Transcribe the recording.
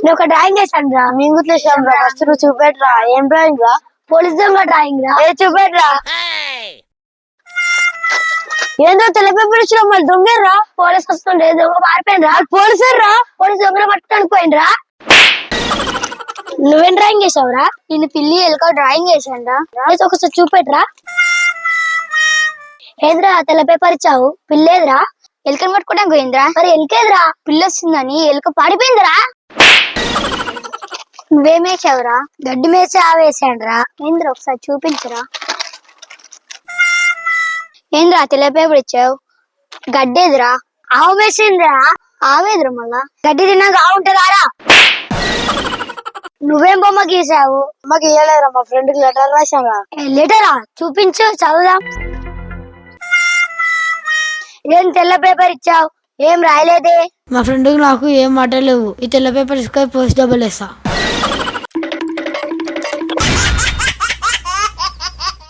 నేను ఒక డ్రాయింగ్ వేసాను రా. మేము గుర్తు వేసాం రా. ఫస్ట్ నువ్వు చూపెట్రా. ఏం డ్రాయింగ్ రా? పోలీస్ దొంగ డ్రాయింగ్ రా. ఏ చూపెట్రా. ఏందో తెల్ల పేపర్ ఇచ్చిన మళ్ళీ దొంగరా. పోలీస్ వస్తుండే దొంగ పారిపోయిన రా. పోలీసు రా. పోలీస్ దొంగ పట్టుకొని పోయినరా. నువ్వేం డ్రాయింగ్ వేసావురా? నేను పిల్లి ఎలుక డ్రాయింగ్ వేసాను రా. ఒకసారి చూపెట్రా. ఏదిరా తెల్ల పేపర్ ఇచ్చావు? పిల్లేదిరా? ఎలుకని పట్టుకోవడానికి పోయిందిరా. మరి ఎలికేదిరా? పిల్లి వస్తుందని ఎలుక పారిపోయిందిరా. నువ్వేమేసావురా? గడ్డి మేసి ఆవేసాడురా. ఏంద్రా ఒకసారి చూపించరా. ఏంద్రా తెల్ల పేపర్ ఇచ్చావు? గడ్డేదిరా? ఆవు వేసిందిరా. ఆవేదిరా మళ్ళా. గడ్డి తిన్నాక ఆవు ఉంటుందారా? నువ్వేం బొమ్మ గీసావు? అమ్మకి ఇయ్యలేదురా. మా ఫ్రెండ్ కి లెటర్ రాశాను. లెటరా? చూపించు, చదువుదాం. ఏం తెల్ల పేపర్ ఇచ్చావు? ఏం రాయలేదే? మా ఫ్రెండ్ నాకు ఏం మాటలేవు. ఈ తెల్ల పేపర్ ఇసుక పోస్ట్ డబ్బులు వేస్తా.